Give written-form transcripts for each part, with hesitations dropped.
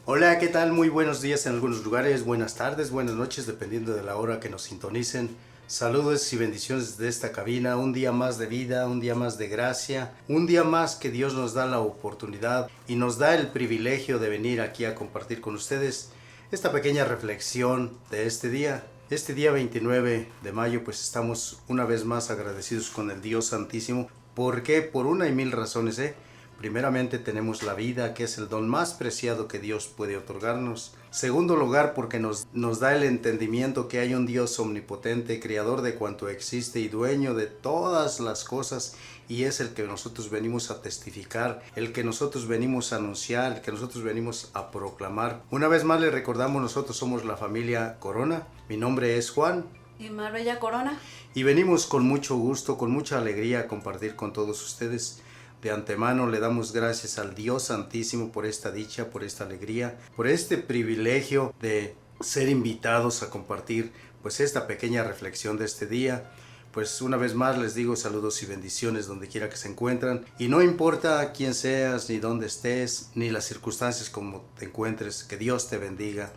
Hola, ¿qué tal? Muy buenos días en algunos lugares, buenas tardes, buenas noches, dependiendo de la hora que nos sintonicen. Saludos y bendiciones desde esta cabina, un día más de vida, un día más de gracia, un día más que Dios nos da la oportunidad y nos da el privilegio de venir aquí a compartir con ustedes esta pequeña reflexión de este día. Este día 29 de mayo pues estamos una vez más agradecidos con el Dios Santísimo. ¿Por qué? Por una y mil razones, Primeramente tenemos la vida, que es el don más preciado que Dios puede otorgarnos. Segundo lugar, porque nos da el entendimiento que hay un Dios omnipotente, creador de cuanto existe y dueño de todas las cosas, y es el que nosotros venimos a testificar, el que nosotros venimos a anunciar, el que nosotros venimos a proclamar. Una vez más le recordamos, nosotros somos la familia Corona. Mi nombre es Juan. Y Marbella Corona. Y venimos con mucho gusto, con mucha alegría a compartir con todos ustedes. De antemano le damos gracias al Dios Santísimo por esta dicha, por esta alegría, por este privilegio de ser invitados a compartir pues esta pequeña reflexión de este día. Pues una vez más les digo saludos y bendiciones donde quiera que se encuentran. Y no importa quién seas, ni dónde estés, ni las circunstancias como te encuentres, que Dios te bendiga.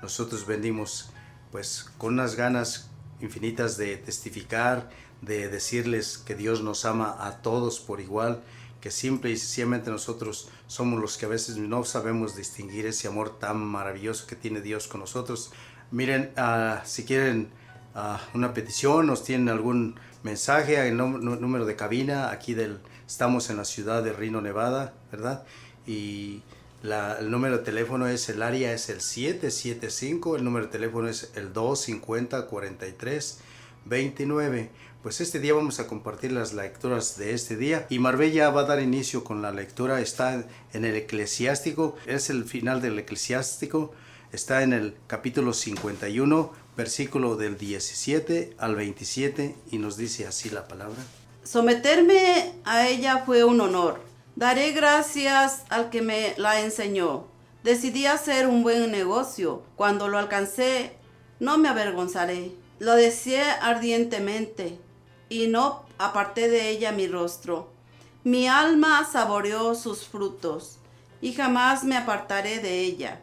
Nosotros venimos pues con unas ganas infinitas de testificar, de decirles que Dios nos ama a todos por igual, que simple y sencillamente nosotros somos los que a veces no sabemos distinguir ese amor tan maravilloso que tiene Dios con nosotros. Miren, si quieren una petición, nos tienen algún mensaje, el número de cabina, estamos en la ciudad de Reno, Nevada, ¿verdad? Y el número de teléfono el área es el 775, el número de teléfono es el 250-4329. Pues este día vamos a compartir las lecturas de este día y Marbella va a dar inicio con la lectura. Está en el Eclesiástico, es el final del Eclesiástico, está en el capítulo 51, versículo del 17 al 27 y nos dice así la palabra. Someterme a ella fue un honor. Daré gracias al que me la enseñó. Decidí hacer un buen negocio. Cuando lo alcancé, no me avergonzaré. Lo deseé ardientemente y no aparté de ella mi rostro. Mi alma saboreó sus frutos y jamás me apartaré de ella.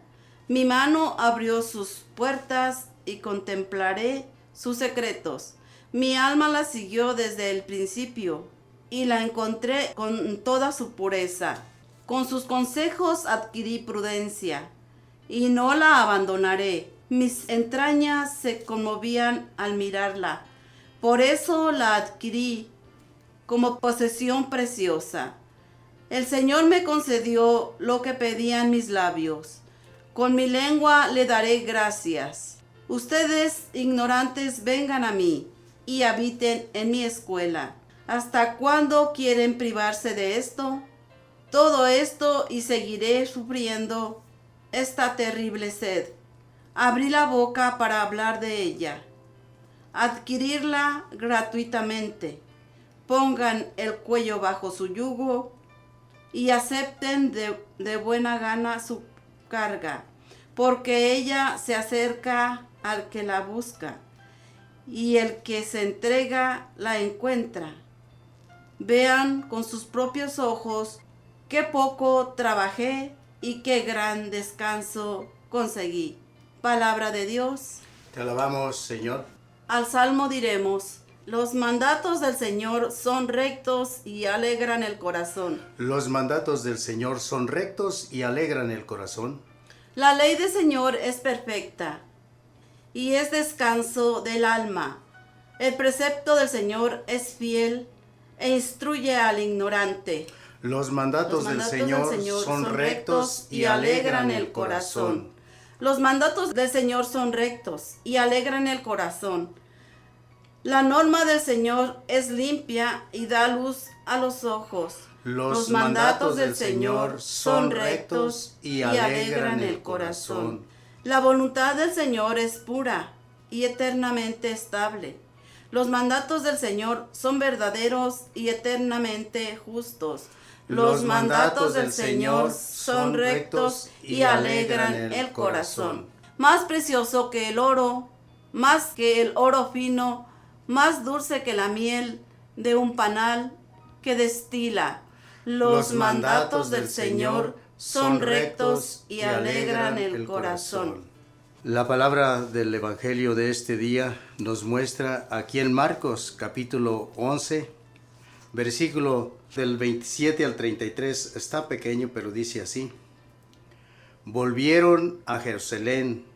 Mi mano abrió sus puertas y contemplaré sus secretos. Mi alma la siguió desde el principio y la encontré con toda su pureza. Con sus consejos adquirí prudencia y no la abandonaré. Mis entrañas se conmovían al mirarla. Por eso la adquirí como posesión preciosa. El Señor me concedió lo que pedían mis labios. Con mi lengua le daré gracias. Ustedes, ignorantes, vengan a mí y habiten en mi escuela. ¿Hasta cuándo quieren privarse de esto? Todo esto y seguiré sufriendo esta terrible sed. Abrí la boca para hablar de ella. Adquirirla gratuitamente. Pongan el cuello bajo su yugo y acepten de buena gana su carga, porque ella se acerca al que la busca y el que se entrega la encuentra. Vean con sus propios ojos qué poco trabajé y qué gran descanso conseguí. Palabra de Dios. Te alabamos, Señor. Al salmo diremos: los mandatos del Señor son rectos y alegran el corazón. Los mandatos del Señor son rectos y alegran el corazón. La ley del Señor es perfecta y es descanso del alma. El precepto del Señor es fiel e instruye al ignorante. Los mandatos del Señor son rectos y alegran el corazón. Los mandatos del Señor son rectos y alegran el corazón. La norma del Señor es limpia y da luz a los ojos. Los mandatos del Señor son rectos y alegran el corazón. La voluntad del Señor es pura y eternamente estable. Los mandatos del Señor son verdaderos y eternamente justos. Los mandatos del Señor son rectos y alegran el corazón. Más precioso que el oro, más que el oro fino, más dulce que la miel de un panal que destila. Los mandatos del Señor son rectos y alegran el corazón. La palabra del Evangelio de este día nos muestra aquí en Marcos capítulo 11, versículo del 27 al 33, está pequeño pero dice así: Volvieron a Jerusalén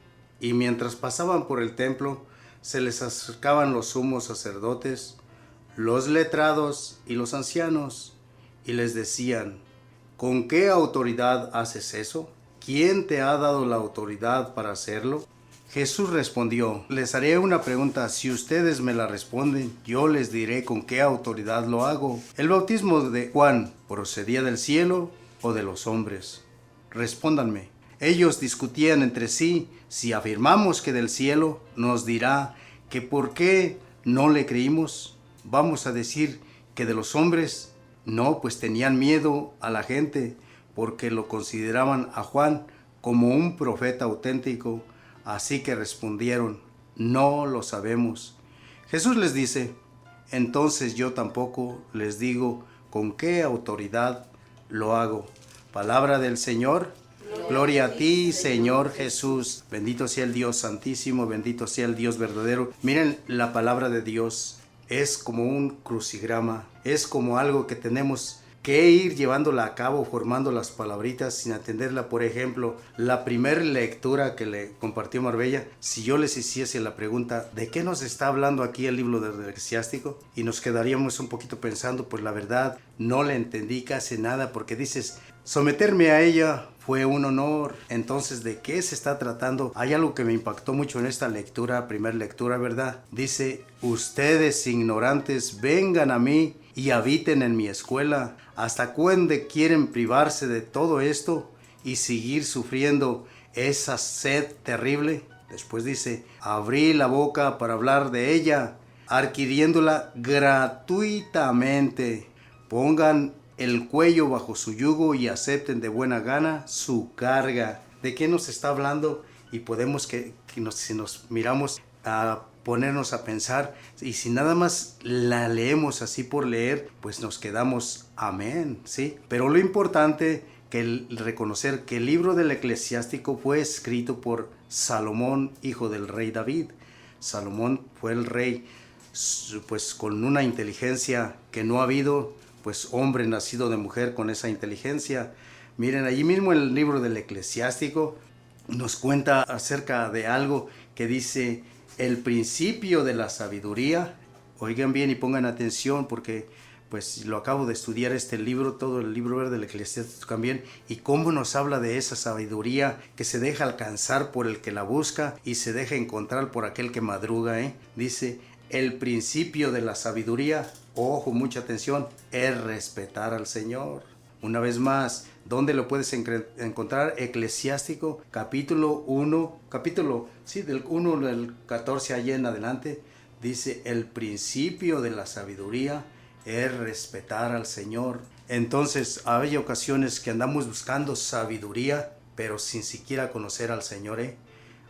y mientras pasaban por el templo se les acercaban los sumos sacerdotes, los letrados y los ancianos y les decían: ¿Con qué autoridad haces eso? ¿Quién te ha dado la autoridad para hacerlo? Jesús respondió: Les haré una pregunta, si ustedes me la responden, yo les diré con qué autoridad lo hago. ¿El bautismo de Juan procedía del cielo o de los hombres? Respóndanme. Ellos discutían entre sí. Si afirmamos que del cielo, nos dirá que por qué no le creímos. Vamos a decir que de los hombres. No, pues tenían miedo a la gente porque lo consideraban a Juan como un profeta auténtico. Así que respondieron: no lo sabemos. Jesús les dice: entonces yo tampoco les digo con qué autoridad lo hago. Palabra del Señor. Gloria a ti, Señor Jesús. Bendito sea el Dios santísimo, bendito sea el Dios verdadero. Miren, la palabra de Dios es como un crucigrama, es como algo que tenemos que ir llevándola a cabo, formando las palabritas sin atenderla. Por ejemplo, la primera lectura que le compartió Marbella, si yo les hiciese la pregunta, ¿de qué nos está hablando aquí el libro del Eclesiástico? Y nos quedaríamos un poquito pensando, pues la verdad, no le entendí casi nada, porque dices, someterme a ella fue un honor. Entonces, ¿de qué se está tratando? Hay algo que me impactó mucho en esta lectura, primera lectura, ¿verdad? Dice: ustedes ignorantes, vengan a mí y habiten en mi escuela. ¿Hasta cuándo quieren privarse de todo esto y seguir sufriendo esa sed terrible? Después dice: abrí la boca para hablar de ella, adquiriéndola gratuitamente. Pongan el cuello bajo su yugo y acepten de buena gana su carga. ¿De qué nos está hablando? Y podemos si nos miramos a ponernos a pensar, y si nada más la leemos así por leer, pues nos quedamos amén, ¿sí? Pero lo importante que reconocer que el libro del Eclesiástico fue escrito por Salomón, hijo del rey David. Salomón fue el rey, pues con una inteligencia que no ha habido pues hombre nacido de mujer con esa inteligencia. Miren, allí mismo el libro del Eclesiástico nos cuenta acerca de algo que dice: el principio de la sabiduría. Oigan bien y pongan atención, porque pues lo acabo de estudiar este libro, todo el libro verde del Eclesiástico también, y cómo nos habla de esa sabiduría que se deja alcanzar por el que la busca y se deja encontrar por aquel que madruga, Dice: el principio de la sabiduría, ojo, mucha atención, es respetar al Señor. Una vez más, ¿dónde lo puedes encontrar? Eclesiástico, capítulo 1, del 1 del 14 allá en adelante, dice: el principio de la sabiduría es respetar al Señor. Entonces, hay ocasiones que andamos buscando sabiduría, pero sin siquiera conocer al Señor,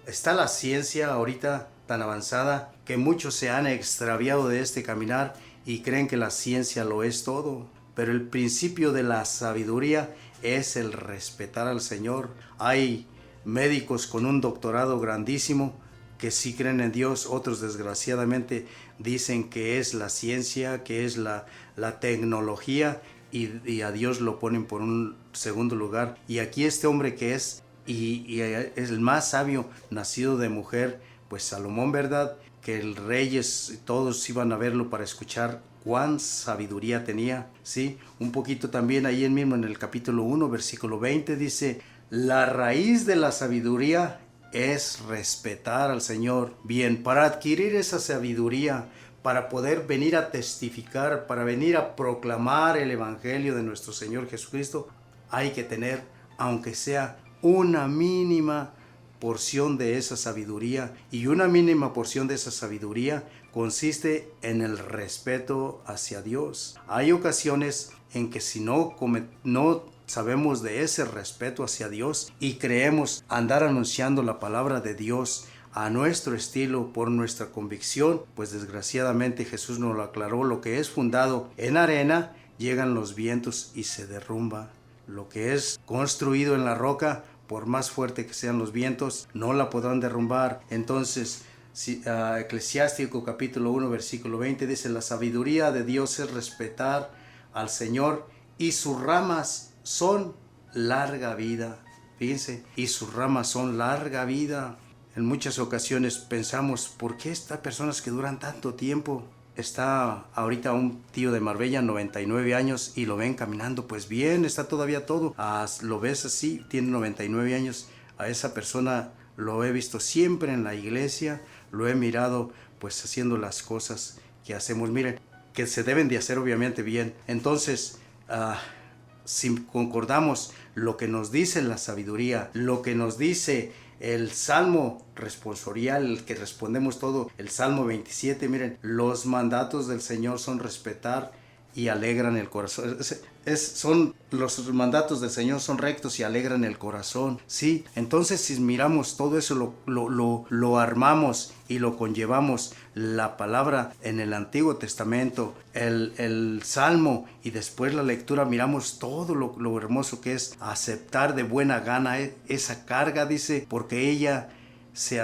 Está la ciencia ahorita tan avanzada que muchos se han extraviado de este caminar y creen que la ciencia lo es todo. Pero el principio de la sabiduría es el respetar al Señor. Hay médicos con un doctorado grandísimo que sí creen en Dios, otros desgraciadamente dicen que es la ciencia, que es la tecnología, y a Dios lo ponen por un segundo lugar. Y aquí este hombre que es el más sabio, nacido de mujer, pues Salomón, ¿verdad? Que el reyes todos iban a verlo para escuchar cuán sabiduría tenía, ¿sí? Un poquito también ahí mismo en el capítulo 1, versículo 20 dice: la raíz de la sabiduría es respetar al Señor. Bien, para adquirir esa sabiduría, para poder venir a testificar, para venir a proclamar el Evangelio de nuestro Señor Jesucristo, hay que tener, aunque sea una mínima porción de esa sabiduría, y una mínima porción de esa sabiduría consiste en el respeto hacia Dios. Hay ocasiones en que si no sabemos de ese respeto hacia Dios y creemos andar anunciando la palabra de Dios a nuestro estilo, por nuestra convicción, pues desgraciadamente Jesús nos lo aclaró: lo que es fundado en arena, llegan los vientos y se derrumba. Lo que es construido en la roca, por más fuerte que sean los vientos, no la podrán derrumbar. Entonces, Eclesiástico capítulo 1 versículo 20 dice: la sabiduría de Dios es respetar al Señor, y sus ramas son larga vida. Fíjense, y sus ramas son larga vida. En muchas ocasiones pensamos, ¿por qué estas personas que duran tanto tiempo? Está ahorita un tío de Marbella, 99 años, y lo ven caminando pues bien, está todavía todo. Lo ves así, tiene 99 años. A esa persona lo he visto siempre en la iglesia, lo he mirado pues haciendo las cosas que hacemos. Miren, que se deben de hacer obviamente bien. Entonces, si concordamos lo que nos dice la sabiduría, lo que nos dice el Salmo responsorial, el que respondemos todo, el Salmo 27, miren, los mandatos del Señor son respetar y alegran el corazón. Son los mandatos del Señor son rectos y alegran el corazón. Sí, entonces si miramos todo eso, lo armamos y lo conllevamos, la palabra en el Antiguo Testamento, el Salmo, y después la lectura, miramos todo lo hermoso que es aceptar de buena gana esa carga, dice, porque ella se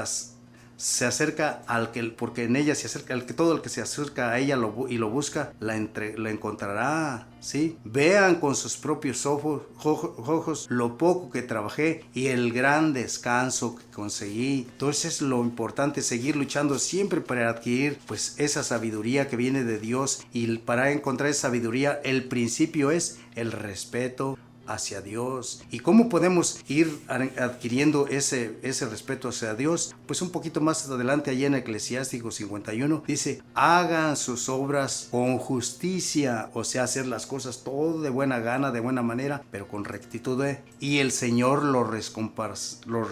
acerca al que, porque en ella se acerca al que, todo el que se acerca a ella y lo busca, la encontrará. ¿Sí? Vean con sus propios ojos lo poco que trabajé y el gran descanso que conseguí. Entonces lo importante es seguir luchando siempre para adquirir pues esa sabiduría que viene de Dios, y para encontrar esa sabiduría el principio es el respeto hacia Dios. ¿Y cómo podemos ir adquiriendo ese respeto hacia Dios? Pues un poquito más adelante, allá en Eclesiástico 51, dice: hagan sus obras con justicia, o sea, hacer las cosas todo de buena gana, de buena manera, pero con rectitud, y el Señor los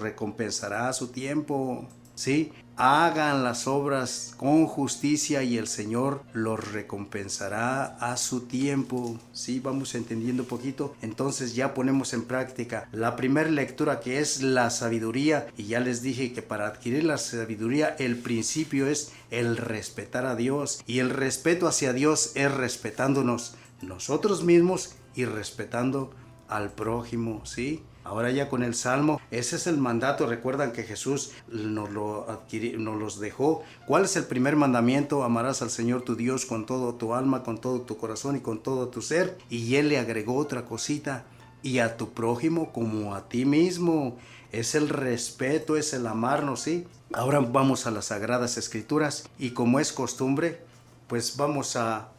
recompensará a su tiempo. ¿Sí? Hagan las obras con justicia y el Señor los recompensará a su tiempo. ¿Sí? Vamos entendiendo un poquito. Entonces ya ponemos en práctica la primera lectura, que es la sabiduría, y ya les dije que para adquirir la sabiduría el principio es el respetar a Dios, y el respeto hacia Dios es respetándonos nosotros mismos y respetando al prójimo. ¿Sí? Ahora ya con el Salmo, ese es el mandato. Recuerdan que Jesús nos los dejó. ¿Cuál es el primer mandamiento? Amarás al Señor tu Dios con todo tu alma, con todo tu corazón y con todo tu ser. Y Él le agregó otra cosita: y a tu prójimo como a ti mismo. Es el respeto, es el amarnos, ¿sí? Ahora vamos a las Sagradas Escrituras, y como es costumbre, pues vamos a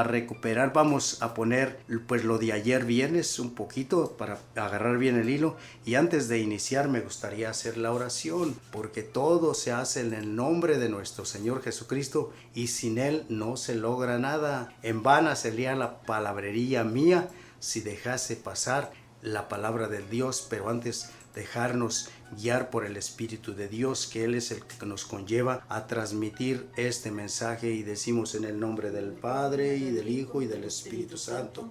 recuperar, vamos a poner pues lo de ayer viernes un poquito para agarrar bien el hilo. Y antes de iniciar me gustaría hacer la oración, porque todo se hace en el nombre de nuestro Señor Jesucristo, y sin Él no se logra nada. En vana sería la palabrería mía si dejase pasar la palabra de Dios, pero antes dejarnos guiar por el Espíritu de Dios, que Él es el que nos conlleva a transmitir este mensaje. Y decimos: en el nombre del Padre, y del Hijo, y del Espíritu Santo.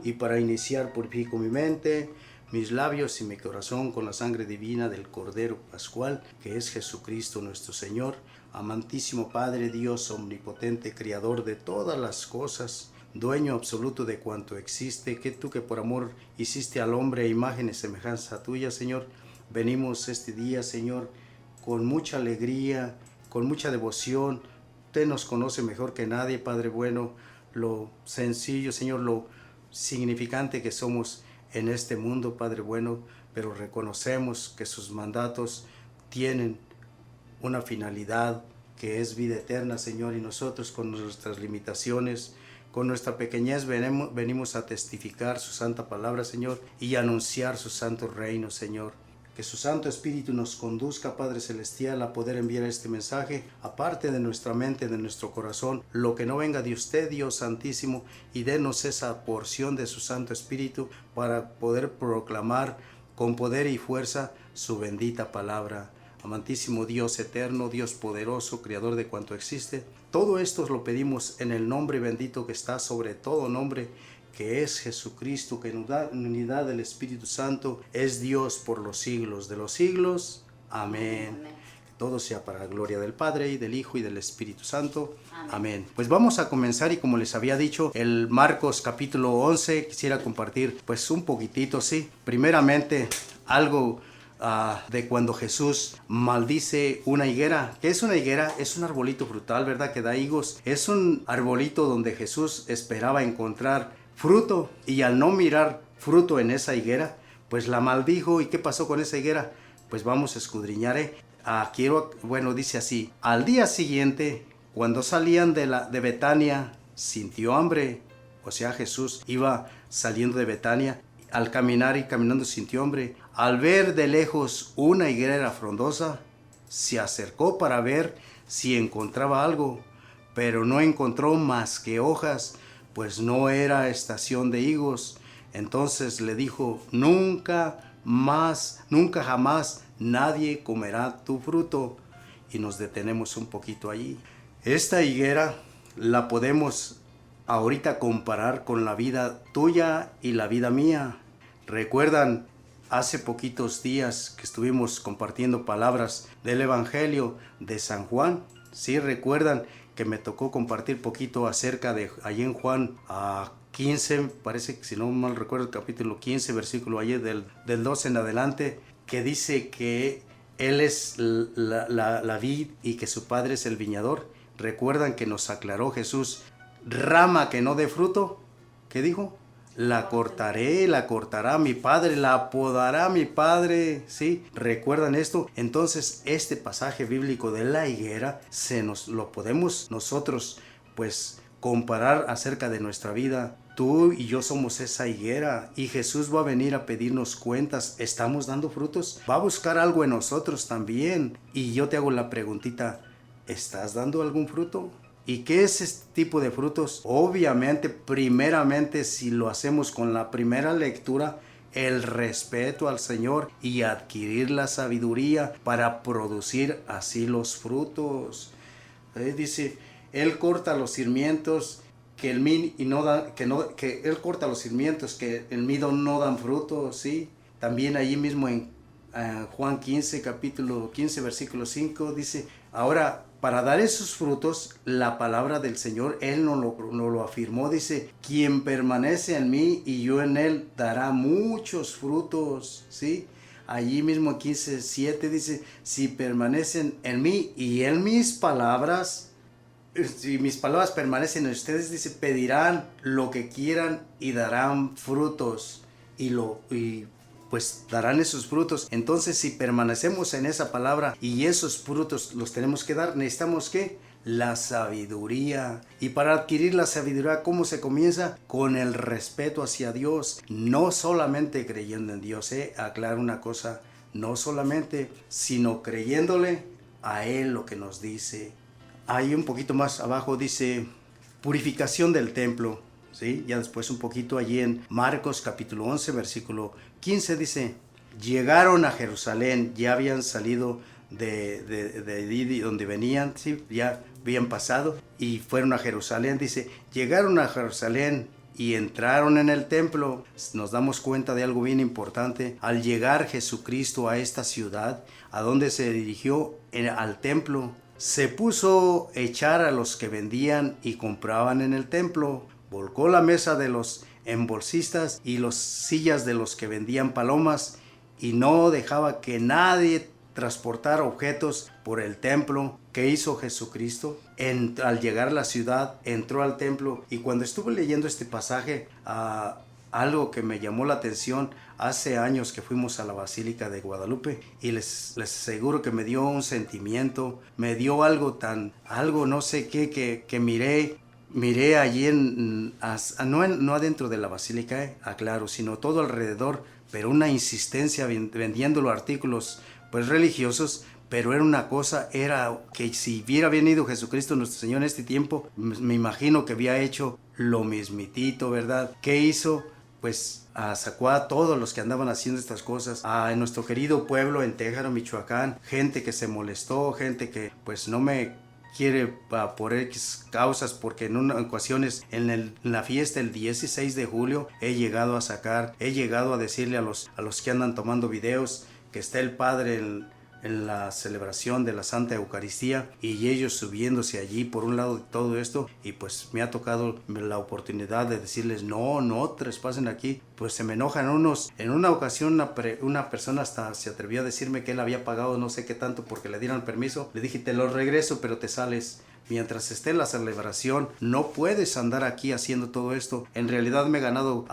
Y para iniciar, purifico mi mente, mis labios y mi corazón con la sangre divina del Cordero Pascual, que es Jesucristo nuestro Señor. Amantísimo Padre, Dios omnipotente, Creador de todas las cosas, dueño absoluto de cuanto existe, que tú, que por amor hiciste al hombre a imagen y semejanza tuya, Señor, venimos este día, Señor, con mucha alegría, con mucha devoción. Usted nos conoce mejor que nadie, Padre bueno, lo sencillo, Señor, lo significante que somos en este mundo, Padre bueno, pero reconocemos que sus mandatos tienen una finalidad, que es vida eterna, Señor, y nosotros con nuestras limitaciones, con nuestra pequeñez, venimos a testificar su santa palabra, Señor, y anunciar su santo reino, Señor. Que su Santo Espíritu nos conduzca, Padre Celestial, a poder enviar este mensaje, aparte de nuestra mente, de nuestro corazón, lo que no venga de usted, Dios Santísimo, y denos esa porción de su Santo Espíritu para poder proclamar con poder y fuerza su bendita palabra. Amantísimo Dios eterno, Dios poderoso, Creador de cuanto existe, todo esto lo pedimos en el nombre bendito que está sobre todo nombre, que es Jesucristo, que en unidad del Espíritu Santo es Dios por los siglos de los siglos. Amén. Todo sea para la gloria del Padre, y del Hijo, y del Espíritu Santo. Amén. Pues vamos a comenzar, y como les había dicho, el Marcos capítulo 11, quisiera compartir pues un poquitito, sí. Primeramente, algo de cuando Jesús maldice una higuera. ¿Qué es una higuera? Es un arbolito frutal, ¿verdad? Que da higos. Es un arbolito donde Jesús esperaba encontrar fruto, y al no mirar fruto en esa higuera, pues la maldijo. ¿Y qué pasó con esa higuera? Pues vamos a escudriñar. Dice así: al día siguiente, cuando salían de Betania, sintió hambre. O sea, Jesús iba saliendo de Betania. Al caminar y caminando sintió hambre. Al ver de lejos una higuera frondosa, se acercó para ver si encontraba algo, pero no encontró más que hojas, pues no era estación de higos. Entonces le dijo: nunca jamás nadie comerá tu fruto. Y nos detenemos un poquito allí. Esta higuera la podemos ahorita comparar con la vida tuya y la vida mía. ¿Recuerdan hace poquitos días que estuvimos compartiendo palabras del Evangelio de San Juan? Sí, recuerdan que me tocó compartir poquito acerca de allí en Juan 15, parece que si no mal recuerdo el capítulo 15, versículo allí del 12 en adelante, que dice que Él es la vid y que su Padre es el viñador. Recuerdan que nos aclaró Jesús: rama que no dé fruto, ¿qué dijo? La cortará mi Padre, la podará mi Padre, ¿sí? ¿Recuerdan esto? Entonces, este pasaje bíblico de la higuera lo podemos nosotros, pues, comparar acerca de nuestra vida. Tú y yo somos esa higuera, y Jesús va a venir a pedirnos cuentas. ¿Estamos dando frutos? Va a buscar algo en nosotros también. Y yo te hago la preguntita: ¿estás dando algún fruto? ¿Y qué es este tipo de frutos? Obviamente, primeramente, si lo hacemos con la primera lectura, el respeto al Señor y adquirir la sabiduría para producir así los frutos. Dice: Él corta los sarmientos que el mido no dan fruto, ¿sí? También allí mismo en Juan 15, capítulo 15, versículo 5, dice: ahora, para dar esos frutos, la palabra del Señor, Él nos lo afirmó. Dice: quien permanece en mí y yo en Él, dará muchos frutos, ¿sí? Allí mismo en 15:7 dice: si permanecen en mí y en mis palabras, si mis palabras permanecen en ustedes, dice, pedirán lo que quieran y darán frutos. Pues darán esos frutos. Entonces, si permanecemos en esa palabra y esos frutos los tenemos que dar, necesitamos ¿qué? La sabiduría. Y para adquirir la sabiduría, ¿cómo se comienza? Con el respeto hacia Dios. No solamente creyendo en Dios, aclaro una cosa: no solamente, sino creyéndole a Él lo que nos dice. Ahí un poquito más abajo dice: purificación del templo. ¿Sí? Ya después un poquito allí en Marcos capítulo 11 versículo 15 dice: llegaron a Jerusalén, ya habían salido de donde venían, ¿sí? Ya habían pasado y fueron a Jerusalén. Dice: llegaron a Jerusalén y entraron en el templo. Nos damos cuenta de algo bien importante. Al llegar Jesucristo a esta ciudad, ¿a dónde se dirigió? Al templo. Se puso a echar a los que vendían y compraban en el templo. Volcó la mesa de los embolsistas y las sillas de los que vendían palomas, y no dejaba que nadie transportara objetos por el templo. ¿Qué hizo Jesucristo? Al llegar a la ciudad, entró al templo, y cuando estuve leyendo este pasaje, algo que me llamó la atención, hace años que fuimos a la Basílica de Guadalupe, y les aseguro que me dio un sentimiento, me dio algo no sé qué, que miré allí no adentro de la basílica, aclaro, sino todo alrededor, pero una insistencia vendiendo los artículos pues religiosos. Pero era una cosa, era que si hubiera venido Jesucristo nuestro Señor en este tiempo, me imagino que había hecho lo mismitito, ¿verdad? ¿Qué hizo? Pues sacó a todos los que andaban haciendo estas cosas, en nuestro querido pueblo en Téjaro, Michoacán, gente que se molestó, gente que pues no me quiere por X causas, porque en ocasiones en la fiesta el 16 de julio he llegado a decirle a los que andan tomando videos que está el padre en la celebración de la Santa Eucaristía y ellos subiéndose allí por un lado de todo esto, y pues me ha tocado la oportunidad de decirles no traspasen aquí. Pues se me enojan unos. En una ocasión una persona hasta se atrevió a decirme que él había pagado no sé qué tanto porque le dieran permiso. Le dije, te lo regreso, pero te sales. Mientras esté la celebración, no puedes andar aquí haciendo todo esto. En realidad me he ganado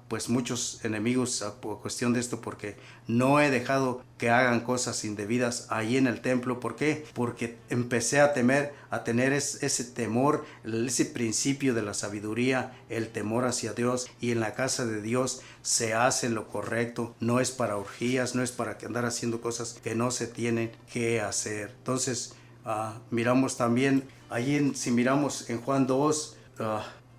pues muchos enemigos por cuestión de esto, porque no he dejado que hagan cosas indebidas ahí en el templo. ¿Por qué? Porque empecé a tener ese temor, ese principio de la sabiduría, el temor hacia Dios, y en la casa de Dios se hace lo correcto. No es para orgías, no es para andar haciendo cosas que no se tienen que hacer. Entonces, miramos también, si miramos en Juan 2,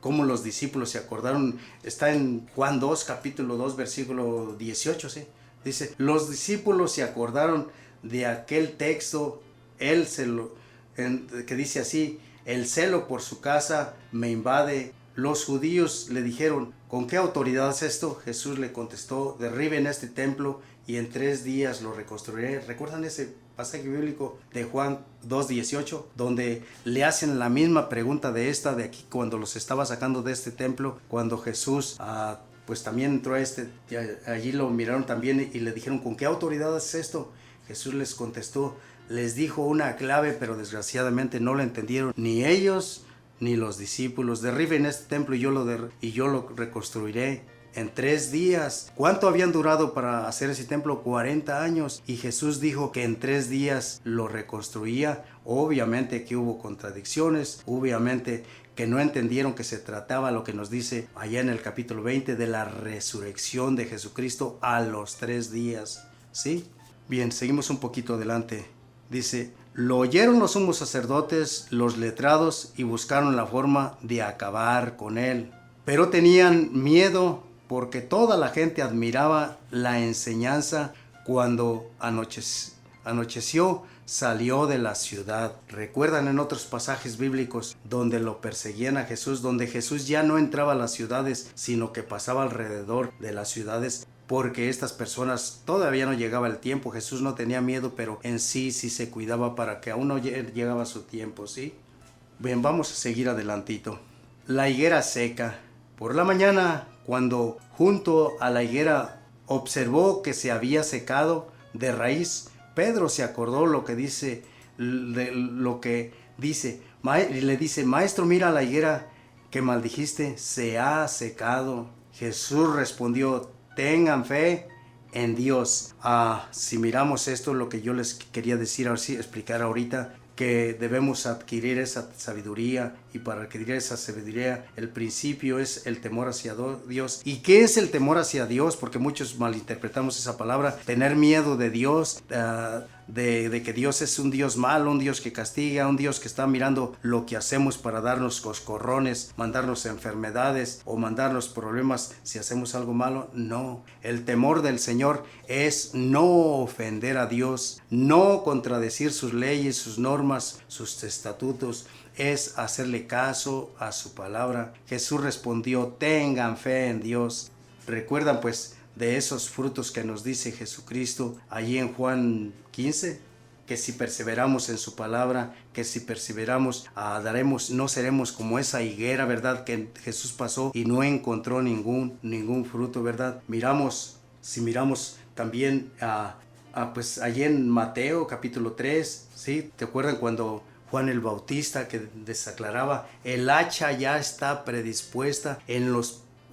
cómo los discípulos se acordaron. Está en Juan 2, capítulo 2, versículo 18, ¿sí? Dice, los discípulos se acordaron de aquel texto, que dice así, el celo por su casa me invade. Los judíos le dijeron, ¿con qué autoridad es esto? Jesús le contestó, derriben este templo y en 3 días lo reconstruiré. ¿Recuerdan ese pasaje bíblico de Juan 2:18, donde le hacen la misma pregunta de aquí, cuando los estaba sacando de este templo, cuando Jesús pues también entró allí lo miraron también y le dijeron, ¿con qué autoridad es esto? Jesús les contestó, les dijo una clave, pero desgraciadamente no la entendieron ni ellos ni los discípulos. Derriben este templo y yo lo reconstruiré en 3 días. ¿Cuánto habían durado para hacer ese templo? 40 años. Y Jesús dijo que en 3 días lo reconstruía. Obviamente que hubo contradicciones, obviamente que no entendieron que se trataba, lo que nos dice allá en el capítulo 20, de la resurrección de Jesucristo a los 3 días. ¿Sí? Bien, seguimos un poquito adelante. Dice, lo oyeron los sumos sacerdotes, los letrados, y buscaron la forma de acabar con él. Pero tenían miedo, porque toda la gente admiraba la enseñanza. Cuando anocheció, salió de la ciudad. Recuerdan en otros pasajes bíblicos donde lo perseguían a Jesús, donde Jesús ya no entraba a las ciudades, sino que pasaba alrededor de las ciudades, porque estas personas todavía no llegaba el tiempo. Jesús no tenía miedo, pero en sí se cuidaba para que aún no llegaba su tiempo, ¿sí? Bien, vamos a seguir adelantito. La higuera seca. Por la mañana, cuando junto a la higuera observó que se había secado de raíz, Pedro se acordó lo que dice, y le dice, maestro, mira la higuera que maldijiste, se ha secado. Jesús respondió, tengan fe en Dios. Si miramos esto, lo que yo les quería decir, explicar ahorita, que debemos adquirir esa sabiduría, y para adquirir esa sabiduría el principio es el temor hacia Dios. ¿Y qué es el temor hacia Dios? Porque muchos malinterpretamos esa palabra. Tener miedo de Dios, de que Dios es un Dios malo, un Dios que castiga, un Dios que está mirando lo que hacemos para darnos coscorrones, mandarnos enfermedades o mandarnos problemas si hacemos algo malo. No, el temor del Señor es no ofender a Dios, no contradecir sus leyes, sus normas, sus estatutos, es hacerle caso a su palabra. Jesús respondió, tengan fe en Dios. Recuerdan pues de esos frutos que nos dice Jesucristo allí en Juan 15, que si perseveramos en su palabra, que si perseveramos, no seremos como esa higuera, ¿verdad? Que Jesús pasó y no encontró ningún fruto, ¿verdad? Si miramos también pues allí en Mateo capítulo 3, ¿sí? ¿Te acuerdan cuando Juan el Bautista que desaclaraba, el hacha ya está predispuesta en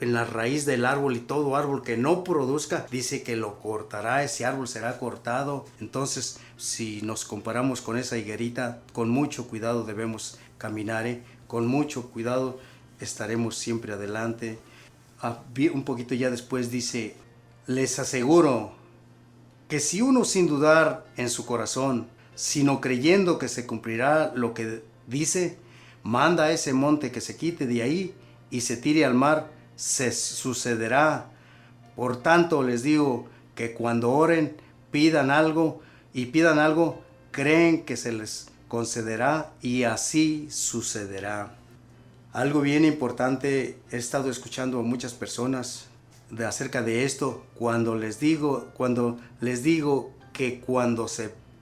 la raíz del árbol, y todo árbol que no produzca, dice que lo cortará, ese árbol será cortado? Entonces, si nos comparamos con esa higuerita, con mucho cuidado debemos caminar, con mucho cuidado estaremos siempre adelante. Un poquito ya después dice, les aseguro que si uno sin dudar en su corazón, sino creyendo que se cumplirá lo que dice, manda a ese monte que se quite de ahí y se tire al mar, se sucederá. Por tanto les digo que cuando oren, pidan algo, creen que se les concederá, y así sucederá. Algo bien importante, he estado escuchando a muchas personas acerca de esto, cuando les digo que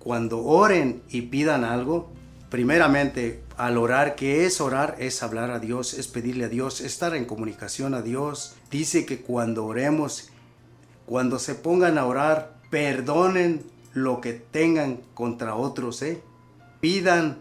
cuando oren y pidan algo, primeramente, al orar, ¿qué es orar? Es hablar a Dios, es pedirle a Dios, estar en comunicación a Dios. Dice que cuando oremos, cuando se pongan a orar, perdonen lo que tengan contra otros, pidan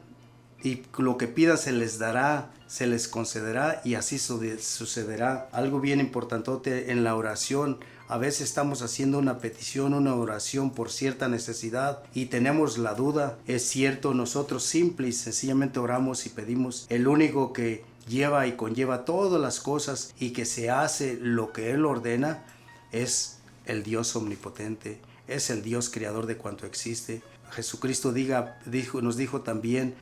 y lo que pidan se les dará, se les concederá y así sucederá. Algo bien importante en la oración. A veces estamos haciendo una petición, una oración por cierta necesidad y tenemos la duda. Es cierto, nosotros simple y sencillamente oramos y pedimos. El único que lleva y conlleva todas las cosas y que se hace lo que Él ordena es el Dios omnipotente, es el Dios creador de cuanto existe. Jesucristo nos dijo también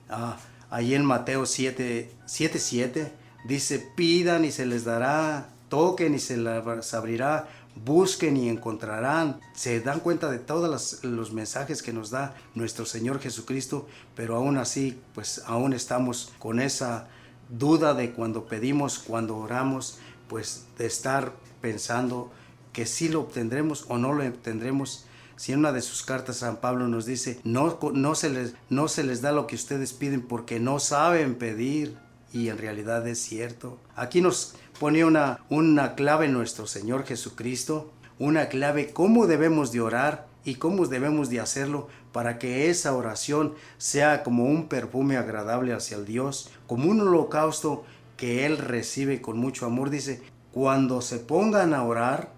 ahí en Mateo 7:7, dice: pidan y se les dará, toquen y se les abrirá, busquen y encontrarán. Se dan cuenta de todos los mensajes que nos da nuestro Señor Jesucristo, pero aún así, pues aún estamos con esa duda de cuando pedimos, cuando oramos, pues de estar pensando que sí lo obtendremos o no lo obtendremos. Si en una de sus cartas San Pablo nos dice, no se les da lo que ustedes piden porque no saben pedir, y en realidad es cierto. Aquí nos pone una clave nuestro Señor Jesucristo, una clave cómo debemos de orar y cómo debemos de hacerlo para que esa oración sea como un perfume agradable hacia el Dios, como un holocausto que Él recibe con mucho amor. Dice, cuando se pongan a orar,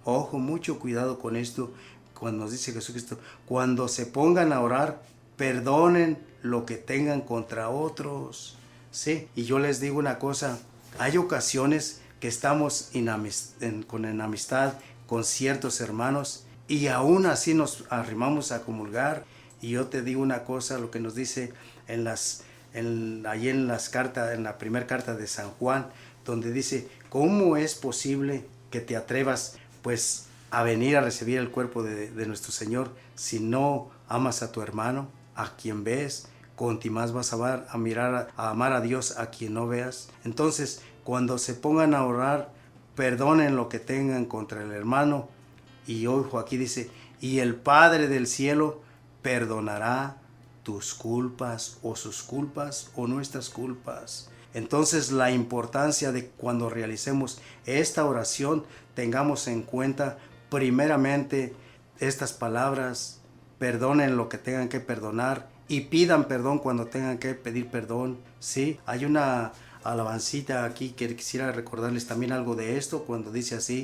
ojo, mucho cuidado con esto, cuando nos dice Jesucristo, cuando se pongan a orar, perdonen lo que tengan contra otros. Sí, y yo les digo una cosa, hay ocasiones que estamos con enemistad con ciertos hermanos y aún así nos arrimamos a comulgar. Y yo te digo una cosa, lo que nos dice ahí en la primera carta de San Juan, donde dice, ¿cómo es posible que te atrevas pues a venir a recibir el cuerpo de nuestro Señor si no amas a tu hermano, a quien ves? Conti más vas a amar a Dios a quien no veas. Entonces, cuando se pongan a orar, perdonen lo que tengan contra el hermano. Y ojo, aquí dice, y el Padre del cielo perdonará tus culpas o sus culpas o nuestras culpas. Entonces, la importancia de cuando realicemos esta oración, tengamos en cuenta primeramente estas palabras: perdonen lo que tengan que perdonar y pidan perdón cuando tengan que pedir perdón. Sí, hay una alabancita aquí que quisiera recordarles también algo de esto, cuando dice así: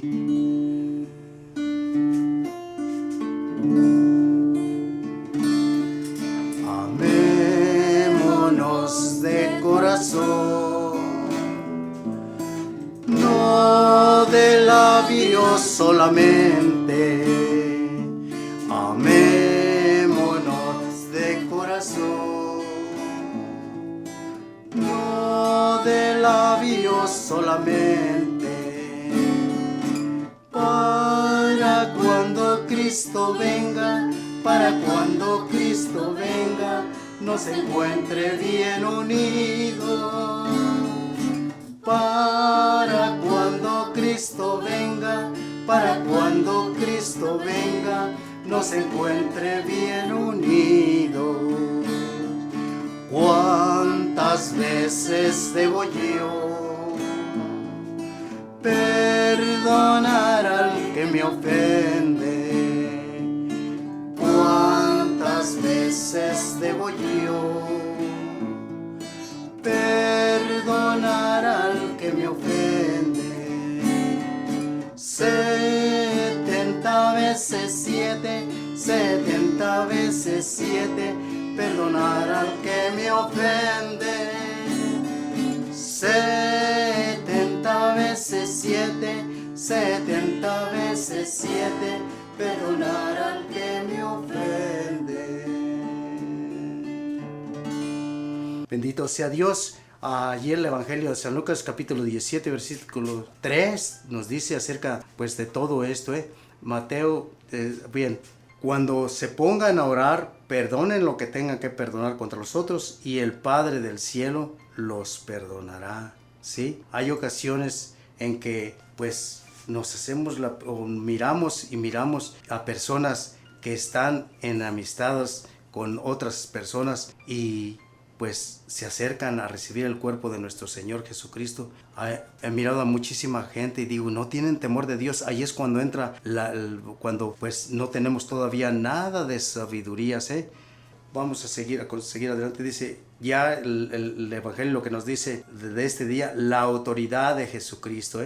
amémonos de corazón, no de labios solamente, amémonos de corazón, no de labios solamente, para cuando Cristo venga, nos encuentre bien unidos. Para cuando Cristo venga, nos encuentre bien unidos. ¿Cuántas veces debo yo perdonar al que me ofende? ¿Cuántas veces debo yo perdonar al que me ofende? 70 veces 7, 70 veces 7, perdonar al que me ofende. 70 veces 7, 70 veces 7, perdonar al que me ofende. Bendito sea Dios. Allí el Evangelio de San Lucas capítulo 17 versículo 3 nos dice acerca pues de todo esto. Mateo, bien, cuando se pongan a orar, perdonen lo que tengan que perdonar contra los otros y el Padre del cielo los perdonará. ¿Sí? Hay ocasiones en que pues nos hacemos miramos a personas que están enemistadas con otras personas y pues se acercan a recibir el cuerpo de nuestro Señor Jesucristo. He mirado a muchísima gente y digo, no tienen temor de Dios. Ahí es cuando entra, cuando pues no tenemos todavía nada de sabidurías, Vamos a seguir adelante. Dice ya el Evangelio lo que nos dice de este día, la autoridad de Jesucristo,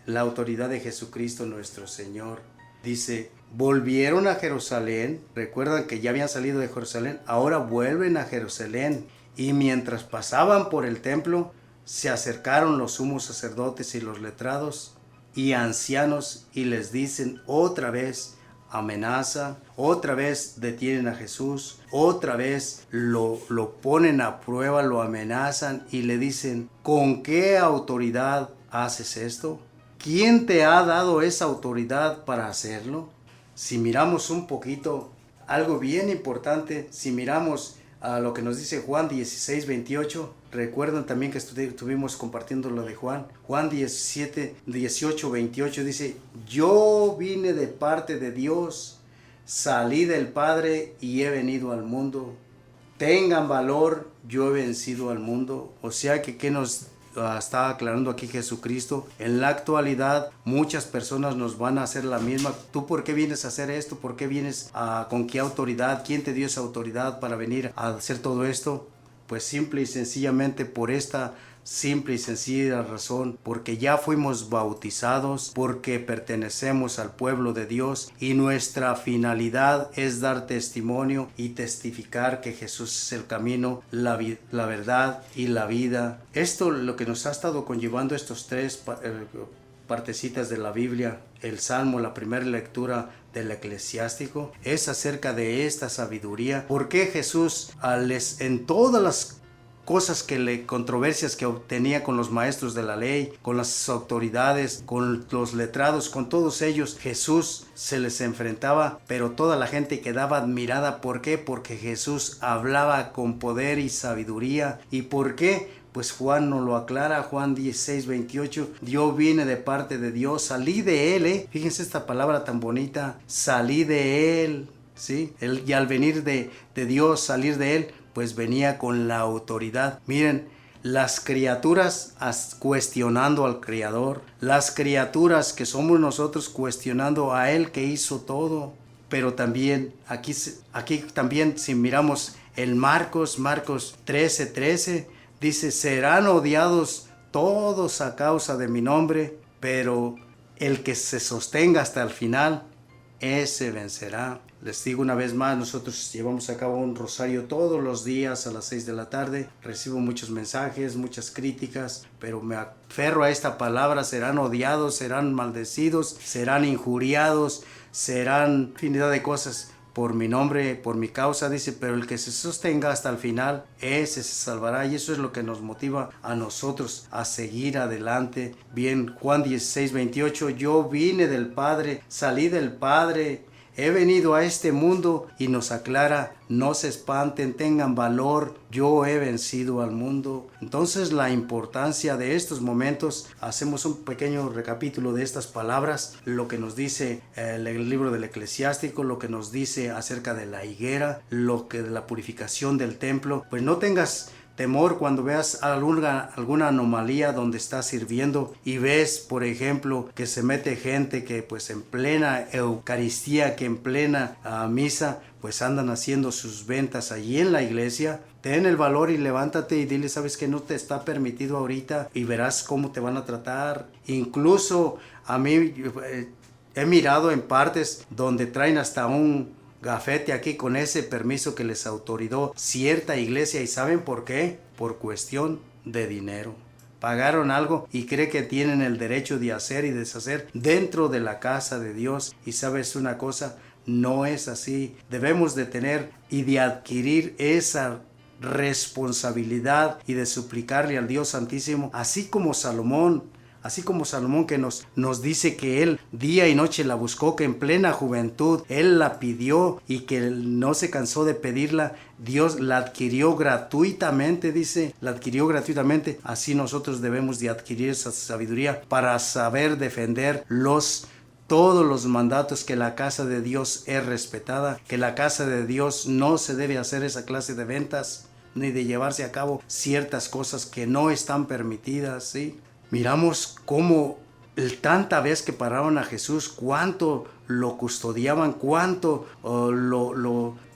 la autoridad de Jesucristo nuestro Señor. Dice, volvieron a Jerusalén, recuerdan que ya habían salido de Jerusalén, ahora vuelven a Jerusalén. Y mientras pasaban por el templo, se acercaron los sumos sacerdotes y los letrados y ancianos y les dicen otra vez, amenaza, otra vez detienen a Jesús, otra vez lo ponen a prueba, lo amenazan y le dicen, ¿con qué autoridad haces esto? ¿Quién te ha dado esa autoridad para hacerlo? Si miramos un poquito, algo bien importante, si miramos a lo que nos dice Juan 16, 28, recuerdan también que estuvimos compartiendo lo de Juan 17, 18, 28, dice, yo vine de parte de Dios, salí del Padre y he venido al mundo, tengan valor, yo he vencido al mundo. O sea que ¿qué nos está aclarando aquí Jesucristo? En la actualidad muchas personas nos van a hacer la misma. ¿Tú por qué vienes a hacer esto? ¿Por qué vienes con qué autoridad? ¿Quién te dio esa autoridad para venir a hacer todo esto? Pues simple y sencillamente por esta simple y sencilla razón, porque ya fuimos bautizados, porque pertenecemos al pueblo de Dios y nuestra finalidad es dar testimonio y testificar que Jesús es el camino, la verdad y la vida. Esto lo que nos ha estado conllevando estos tres partecitas de la Biblia, el Salmo, la primera lectura del Eclesiástico, es acerca de esta sabiduría. ¿Por qué Jesús en todas las controversias que tenía con los maestros de la ley, con las autoridades, con los letrados, con todos ellos, Jesús se les enfrentaba, pero toda la gente quedaba admirada? ¿Por qué? Porque Jesús hablaba con poder y sabiduría. ¿Y por qué? Pues Juan nos lo aclara, Juan 16, 28, yo vine de parte de Dios, salí de Él, fíjense esta palabra tan bonita, salí de Él, ¿sí? Y al venir de Dios, salir de Él, pues venía con la autoridad. Miren, las criaturas cuestionando al Creador, las criaturas que somos nosotros cuestionando a Él que hizo todo. Pero también, aquí también si miramos el Marcos 13, dice, serán odiados todos a causa de mi nombre, pero el que se sostenga hasta el final, ese vencerá. Les digo una vez más, nosotros llevamos a cabo un rosario todos los días a las 6 de la tarde. Recibo muchos mensajes, muchas críticas, pero me aferro a esta palabra. Serán odiados, serán maldecidos, serán injuriados, serán infinidad de cosas por mi nombre, por mi causa, dice, pero el que se sostenga hasta el final, ese se salvará. Y eso es lo que nos motiva a nosotros a seguir adelante. Bien, Juan 16, 28, yo vine del Padre, salí del Padre, he venido a este mundo, y nos aclara, no se espanten, tengan valor, yo he vencido al mundo. Entonces la importancia de estos momentos, hacemos un pequeño recapítulo de estas palabras, lo que nos dice el libro del Eclesiástico, lo que nos dice acerca de la higuera, lo que de la purificación del templo. Pues no tengas temor cuando veas alguna anomalía donde estás sirviendo y ves, por ejemplo, que se mete gente que pues en plena Eucaristía, que en plena misa, pues andan haciendo sus ventas allí en la iglesia. Ten el valor y levántate y dile, sabes que no te está permitido ahorita, y verás cómo te van a tratar. Incluso a mí he mirado en partes donde traen hasta un gafete aquí con ese permiso que les autorizó cierta iglesia. ¿Y saben por qué? Por cuestión de dinero. Pagaron algo y cree que tienen el derecho de hacer y deshacer dentro de la casa de Dios. Y sabes una cosa, no es así. Debemos de tener y de adquirir esa responsabilidad y de suplicarle al Dios Santísimo, así como Salomón que nos dice que él día y noche la buscó, que en plena juventud él la pidió y que no se cansó de pedirla. Dios la adquirió gratuitamente, dice, la adquirió gratuitamente. Así nosotros debemos de adquirir esa sabiduría para saber defender los todos los mandatos, que la casa de Dios es respetada, que la casa de Dios no se debe hacer esa clase de ventas, ni de llevarse a cabo ciertas cosas que no están permitidas, ¿sí? Miramos cómo tanta vez que pararon a Jesús, cuánto lo custodiaban, cuánto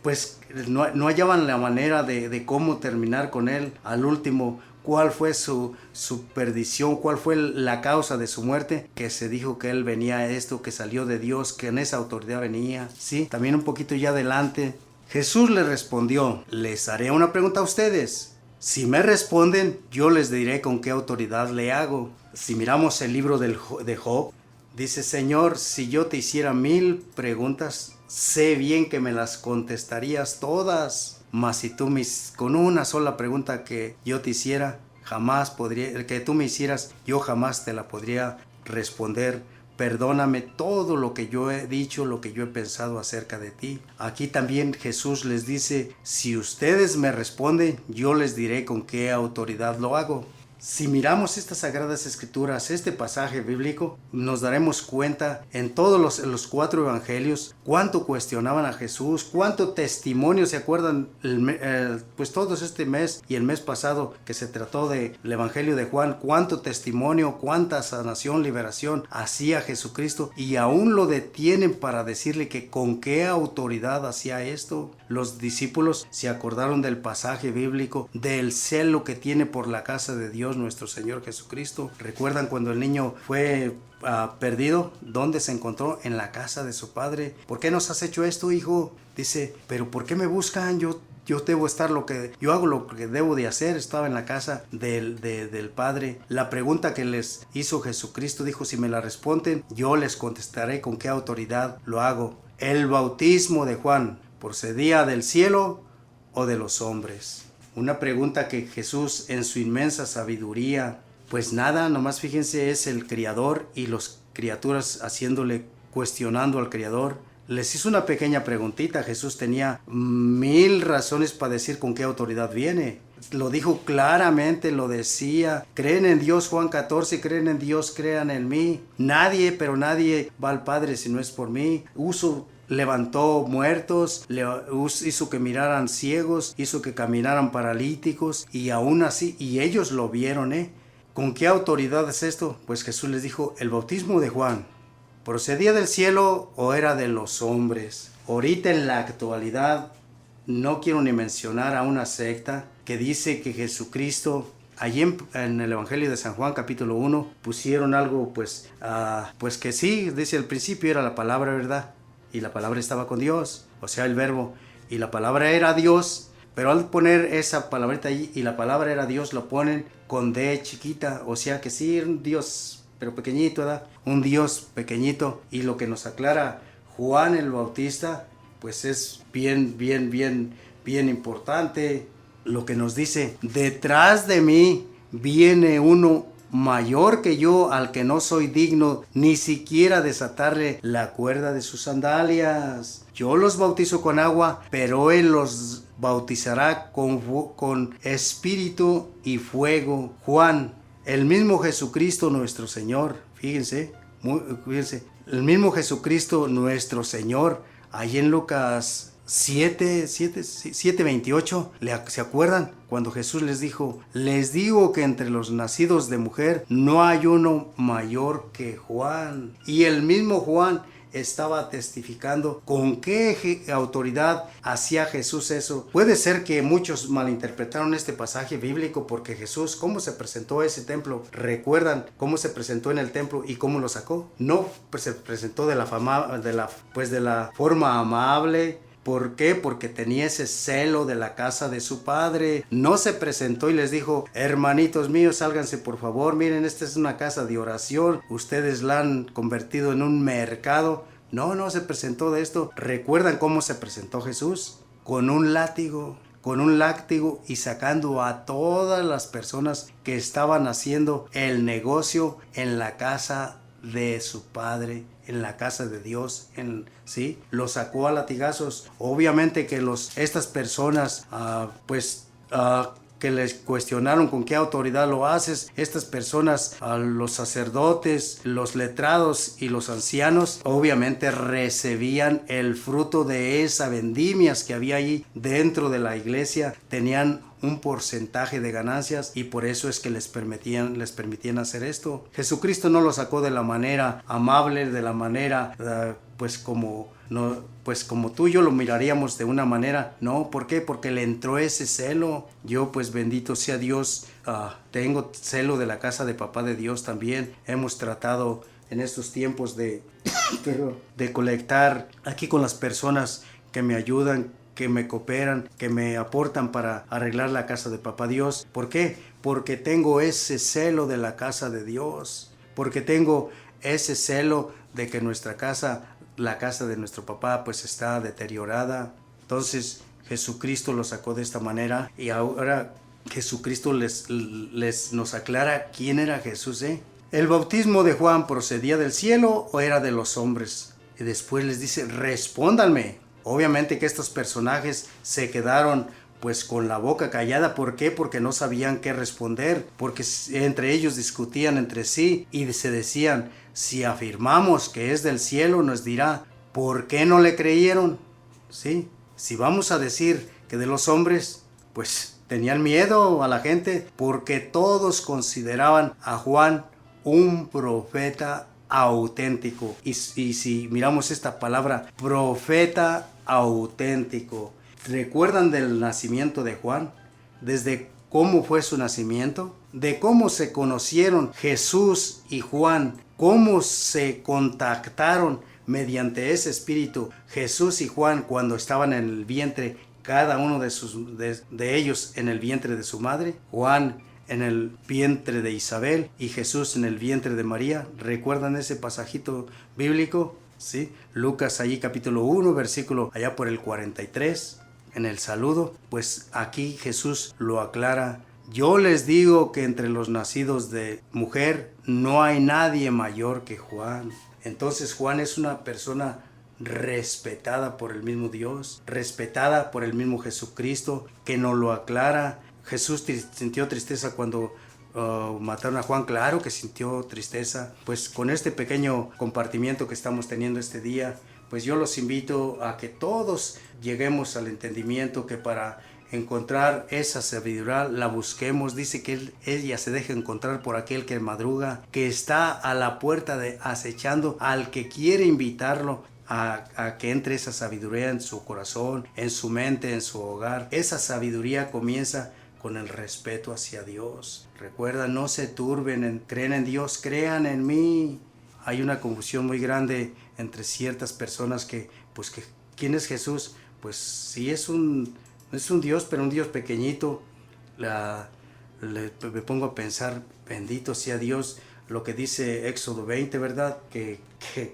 pues no hallaban la manera de cómo terminar con él. Al último, ¿cuál fue su perdición? ¿Cuál fue la causa de su muerte? Que se dijo que él venía a esto, que salió de Dios, que en esa autoridad venía, ¿sí? También un poquito ya adelante, Jesús le respondió: les haré una pregunta a ustedes. Si me responden, yo les diré con qué autoridad le hago. Si miramos el libro de Job, dice: Señor, si yo te hiciera 1000 preguntas, sé bien que me las contestarías todas. Mas si tú con una sola pregunta que yo te hiciera, que tú me hicieras, yo jamás te la podría responder. Perdóname todo lo que yo he dicho, lo que yo he pensado acerca de ti. Aquí también Jesús les dice: si ustedes me responden, yo les diré con qué autoridad lo hago. Si miramos estas sagradas escrituras, este pasaje bíblico, nos daremos cuenta en todos los 4 evangelios cuánto cuestionaban a Jesús, cuánto testimonio. ¿Se acuerdan? Pues todos este mes y el mes pasado que se trató del evangelio de Juan, cuánto testimonio, cuánta sanación, liberación hacía Jesucristo, y aún lo detienen para decirle que con qué autoridad hacía esto. Los discípulos se acordaron del pasaje bíblico, del celo que tiene por la casa de Dios nuestro Señor Jesucristo. ¿Recuerdan cuando el niño fue perdido? ¿Dónde se encontró? En la casa de su padre. ¿Por qué nos has hecho esto, hijo? Dice: pero ¿por qué me buscan? Yo debo estar yo hago lo que debo de hacer. Estaba en la casa del Padre. La pregunta que les hizo Jesucristo, dijo: si me la responden, yo les contestaré con qué autoridad lo hago. El bautismo de Juan, ¿procedía del cielo o de los hombres? Una pregunta que Jesús, en su inmensa sabiduría, pues nada, nomás fíjense, es el Criador y las criaturas cuestionando al Criador. Les hizo una pequeña preguntita. Jesús tenía 1000 razones para decir con qué autoridad viene. Lo dijo claramente, lo decía: creen en Dios, Juan 14, creen en Dios, crean en mí. Nadie va al Padre si no es por mí. Levantó muertos, hizo que miraran ciegos, hizo que caminaran paralíticos, y aún así, y ellos lo vieron, ¿Con qué autoridad es esto? Pues Jesús les dijo: el bautismo de Juan, ¿procedía del cielo o era de los hombres? Ahorita en la actualidad, no quiero ni mencionar a una secta que dice que Jesucristo, allí en el Evangelio de San Juan capítulo 1, pusieron algo, pues que sí, dice: al principio era la palabra, ¿verdad? Y la palabra estaba con Dios, o sea, el verbo, y la palabra era Dios. Pero al poner esa palabrita ahí, y la palabra era Dios, lo ponen con D chiquita, o sea que sí, un Dios, pero pequeñito, ¿verdad? Un Dios pequeñito. Y lo que nos aclara Juan el Bautista, pues es bien importante. Lo que nos dice: detrás de mí viene uno mayor que yo, al que no soy digno ni siquiera desatarle la cuerda de sus sandalias. Yo los bautizo con agua, pero él los bautizará con espíritu y fuego. Juan, el mismo Jesucristo nuestro Señor, fíjense, el mismo Jesucristo nuestro Señor, ahí en Lucas 7:28, ¿se acuerdan? Cuando Jesús les dijo: les digo que entre los nacidos de mujer no hay uno mayor que Juan. Y el mismo Juan estaba testificando con qué autoridad hacía Jesús eso. Puede ser que muchos malinterpretaron este pasaje bíblico, porque Jesús, ¿cómo se presentó a ese templo? ¿Recuerdan cómo se presentó en el templo y cómo lo sacó? No, pues se presentó de la forma amable. ¿Por qué? Porque tenía ese celo de la casa de su padre. No se presentó y les dijo: hermanitos míos, sálganse por favor, miren, esta es una casa de oración, ustedes la han convertido en un mercado. No se presentó de esto. ¿Recuerdan cómo se presentó Jesús? Con un látigo, y sacando a todas las personas que estaban haciendo el negocio en la casa de su padre, en la casa de Dios, ¿sí? Los sacó a latigazos. Obviamente que estas personas, que les cuestionaron con qué autoridad lo haces, estas personas, a los sacerdotes, los letrados y los ancianos, obviamente recibían el fruto de esas vendimias que había ahí dentro de la iglesia, tenían un porcentaje de ganancias y por eso es que les permitían hacer esto. Jesucristo no lo sacó de la manera amable, de la manera pues como tú y yo lo miraríamos de una manera. No, ¿por qué? Porque le entró ese celo. Yo, pues bendito sea Dios, tengo celo de la casa de papá de Dios también. Hemos tratado en estos tiempos de colectar aquí con las personas que me ayudan, que me cooperan, que me aportan para arreglar la casa de papá Dios. ¿Por qué? Porque tengo ese celo de la casa de Dios, porque tengo ese celo de que nuestra casa, la casa de nuestro papá, pues está deteriorada. Entonces Jesucristo lo sacó de esta manera y ahora Jesucristo nos aclara quién era Jesús. ¿El bautismo de Juan procedía del cielo o era de los hombres? Y después les dice, respóndanme. Obviamente que estos personajes se quedaron pues con la boca callada. ¿Por qué? Porque no sabían qué responder, porque entre ellos discutían entre sí y se decían, si afirmamos que es del cielo, nos dirá, ¿por qué no le creyeron? ¿Sí? Si vamos a decir que de los hombres, pues tenían miedo a la gente, porque todos consideraban a Juan un profeta auténtico. Y si miramos esta palabra, profeta auténtico, ¿recuerdan del nacimiento de Juan? Desde cómo fue su nacimiento, de cómo se conocieron Jesús y Juan, cómo se contactaron mediante ese espíritu Jesús y Juan cuando estaban en el vientre, cada uno de ellos en el vientre de su madre, Juan en el vientre de Isabel y Jesús en el vientre de María. ¿Recuerdan ese pasajito bíblico? ¿Sí? Lucas allí capítulo 1, versículo allá por el 43, en el saludo, pues aquí Jesús lo aclara. Yo les digo que entre los nacidos de mujer no hay nadie mayor que Juan. Entonces Juan es una persona respetada por el mismo Dios, respetada por el mismo Jesucristo, que nos lo aclara. Jesús sintió tristeza cuando mataron a Juan, claro que sintió tristeza. Pues con este pequeño compartimiento que estamos teniendo este día, pues yo los invito a que todos lleguemos al entendimiento que para encontrar esa sabiduría la busquemos. Dice que ella se deja encontrar por aquel que madruga, que está a la puerta acechando al que quiere invitarlo a que entre esa sabiduría en su corazón, en su mente, en su hogar. Esa sabiduría comienza con el respeto hacia Dios. Recuerda, no se turben, creen en Dios, crean en mí. Hay una confusión muy grande entre ciertas personas que ¿quién es Jesús? Pues sí es un Dios, pero un Dios pequeñito. Me pongo a pensar, bendito sea Dios, lo que dice Éxodo 20, ¿verdad? Que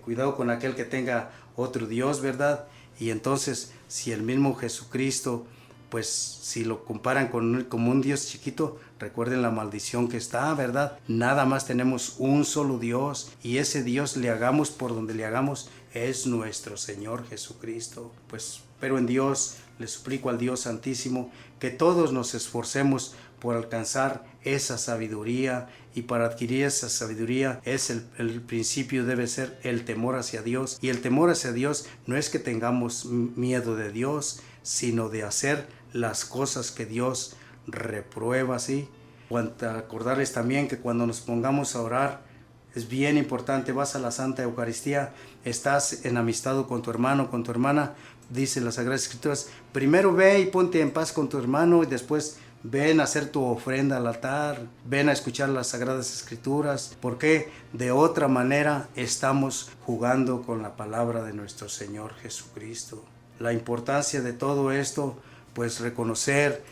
cuidado con aquel que tenga otro Dios, ¿verdad? Y entonces, si el mismo Jesucristo, pues si lo comparan como un Dios chiquito, recuerden la maldición que está, ¿verdad? Nada más tenemos un solo Dios y ese Dios le hagamos por donde le hagamos es nuestro Señor Jesucristo. Pues, pero en Dios le suplico al Dios Santísimo que todos nos esforcemos por alcanzar esa sabiduría, y para adquirir esa sabiduría el principio debe ser el temor hacia Dios. Y el temor hacia Dios no es que tengamos miedo de Dios, sino de hacer las cosas que Dios reprueba, ¿sí? Acordarles también que cuando nos pongamos a orar, es bien importante, vas a la Santa Eucaristía, estás en amistad con tu hermano, con tu hermana, dice las Sagradas Escrituras, primero ve y ponte en paz con tu hermano y después ven a hacer tu ofrenda al altar, ven a escuchar las Sagradas Escrituras, porque de otra manera estamos jugando con la palabra de nuestro Señor Jesucristo. La importancia de todo esto, pues reconocer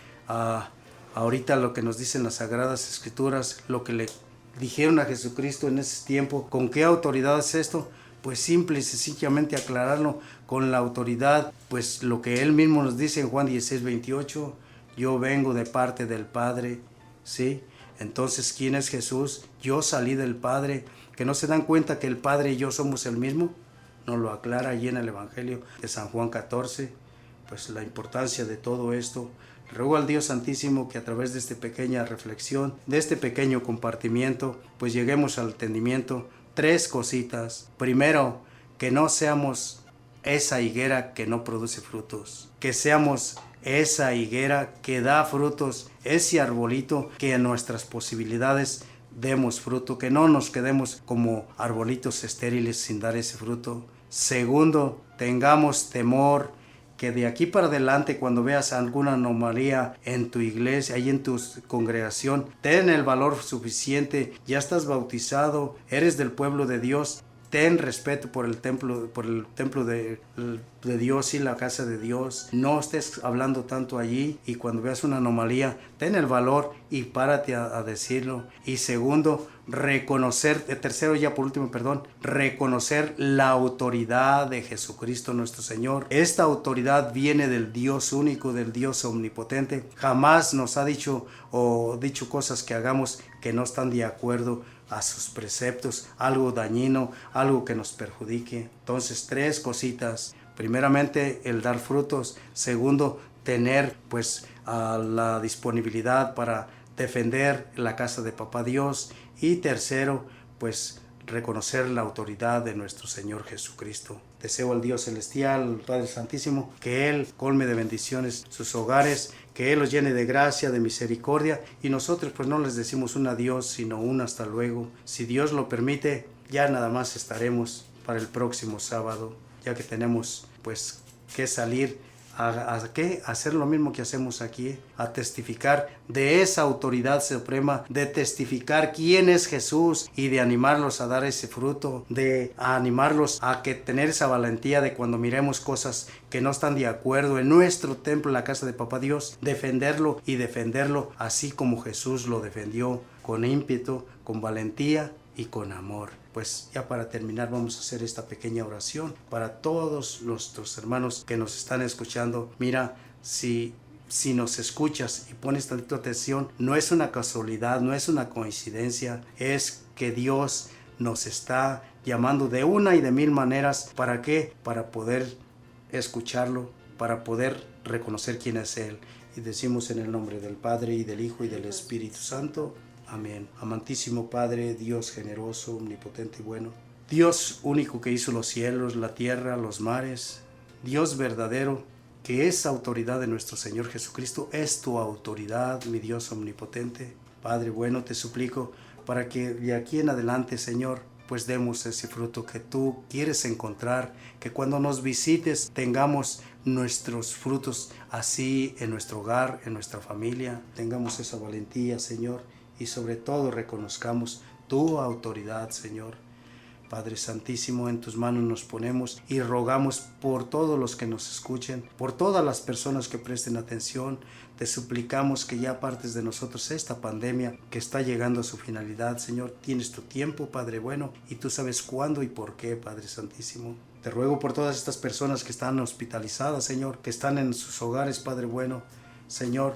ahorita lo que nos dicen las Sagradas Escrituras, lo que le dijeron a Jesucristo en ese tiempo. ¿Con qué autoridad es esto? Pues simple y sencillamente aclararlo con la autoridad, pues lo que Él mismo nos dice en Juan 16:28, yo vengo de parte del Padre, ¿sí? Entonces, ¿quién es Jesús? Yo salí del Padre, que no se dan cuenta que el Padre y yo somos el mismo. Nos lo aclara allí en el Evangelio de San Juan 14. pues la importancia de todo esto. Ruego al Dios Santísimo que a través de esta pequeña reflexión, de este pequeño compartimiento, pues lleguemos al entendimiento. 3 cositas. Primero, que no seamos esa higuera que no produce frutos, que seamos esa higuera que da frutos, ese arbolito que en nuestras posibilidades demos fruto, que no nos quedemos como arbolitos estériles sin dar ese fruto. Segundo, tengamos temor, que de aquí para adelante, cuando veas alguna anomalía en tu iglesia, ahí en tu congregación, ten el valor suficiente, ya estás bautizado, eres del pueblo de Dios, ten respeto por el templo de Dios y la casa de Dios. No estés hablando tanto allí, y cuando veas una anomalía, ten el valor y párate a decirlo. Y segundo, reconocer la autoridad de Jesucristo nuestro Señor. Esta autoridad viene del Dios único, del Dios omnipotente. Jamás nos ha dicho cosas que hagamos que no están de acuerdo a sus preceptos, algo dañino, algo que nos perjudique. Entonces, 3 cositas. Primeramente, el dar frutos. Segundo, tener la disponibilidad para defender la casa de Papá Dios. Y tercero, reconocer la autoridad de nuestro Señor Jesucristo. Deseo al Dios celestial, al Padre Santísimo, que Él colme de bendiciones sus hogares, que Él los llene de gracia, de misericordia, y nosotros no les decimos un adiós, sino un hasta luego. Si Dios lo permite, ya nada más estaremos para el próximo sábado, ya que tenemos que salir a hacer lo mismo que hacemos aquí, a testificar de esa autoridad suprema, de testificar quién es Jesús y de animarlos a dar ese fruto, de animarlos a tener esa valentía de cuando miremos cosas que no están de acuerdo en nuestro templo, la casa de Papá Dios, defenderlo así como Jesús lo defendió, con ímpetu, con valentía y con amor. Ya para terminar, vamos a hacer esta pequeña oración para todos nuestros hermanos que nos están escuchando. Mira, si nos escuchas y pones tantito atención, no es una casualidad, no es una coincidencia, es que Dios nos está llamando de una y de mil maneras. ¿Para qué? Para poder escucharlo, para poder reconocer quién es Él. Y decimos en el nombre del Padre, y del Hijo, y del Espíritu Santo. Amén. Amantísimo Padre, Dios generoso, omnipotente y bueno, Dios único que hizo los cielos, la tierra, los mares, Dios verdadero, que es autoridad de nuestro Señor Jesucristo, es tu autoridad, mi Dios omnipotente. Padre bueno, te suplico para que de aquí en adelante, Señor, demos ese fruto que tú quieres encontrar, que cuando nos visites tengamos nuestros frutos así en nuestro hogar, en nuestra familia, tengamos esa valentía, Señor, y sobre todo reconozcamos tu autoridad, Señor. Padre Santísimo, en tus manos nos ponemos y rogamos por todos los que nos escuchen, por todas las personas que presten atención. Te suplicamos que ya apartes de nosotros esta pandemia que está llegando a su finalidad, Señor. Tienes tu tiempo, Padre bueno, y tú sabes cuándo y por qué, Padre Santísimo. Te ruego por todas estas personas que están hospitalizadas, Señor, que están en sus hogares, Padre bueno. Señor,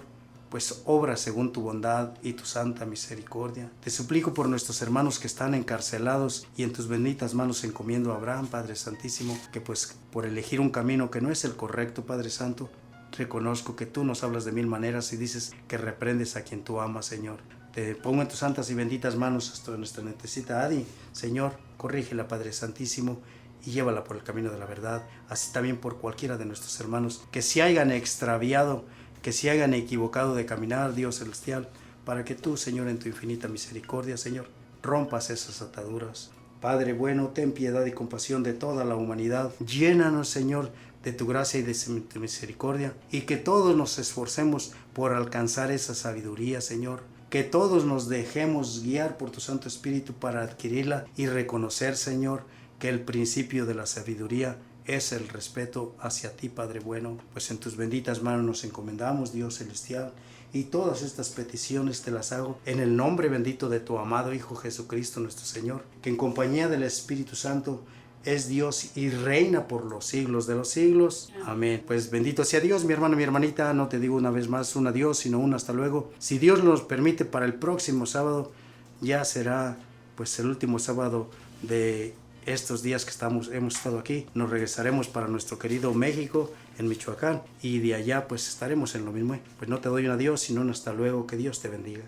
obra según tu bondad y tu santa misericordia. Te suplico por nuestros hermanos que están encarcelados, y en tus benditas manos encomiendo a Abraham, Padre Santísimo, que por elegir un camino que no es el correcto, Padre Santo, reconozco que tú nos hablas de mil maneras y dices que reprendes a quien tú amas, Señor. Te pongo en tus santas y benditas manos hasta nuestra netecita Adi. Señor, corrígela, Padre Santísimo, y llévala por el camino de la verdad, así también por cualquiera de nuestros hermanos que se hayan extraviado, que se hayan equivocado de caminar, Dios celestial, para que tú, Señor, en tu infinita misericordia, Señor, rompas esas ataduras. Padre bueno, ten piedad y compasión de toda la humanidad. Llénanos, Señor, de tu gracia y de tu misericordia, y que todos nos esforcemos por alcanzar esa sabiduría, Señor. Que todos nos dejemos guiar por tu Santo Espíritu para adquirirla y reconocer, Señor, que el principio de la sabiduría es el respeto hacia ti, Padre bueno. En tus benditas manos nos encomendamos, Dios celestial, y todas estas peticiones te las hago en el nombre bendito de tu amado Hijo Jesucristo nuestro Señor, que en compañía del Espíritu Santo es Dios y reina por los siglos de los siglos. Amén. Bendito sea Dios, mi hermano, mi hermanita. No te digo una vez más un adiós, sino un hasta luego. Si Dios nos permite, para el próximo sábado ya será el último sábado de estos días que hemos estado aquí, nos regresaremos para nuestro querido México, en Michoacán, y de allá pues estaremos en lo mismo. Pues no te doy un adiós, sino un hasta luego, que Dios te bendiga.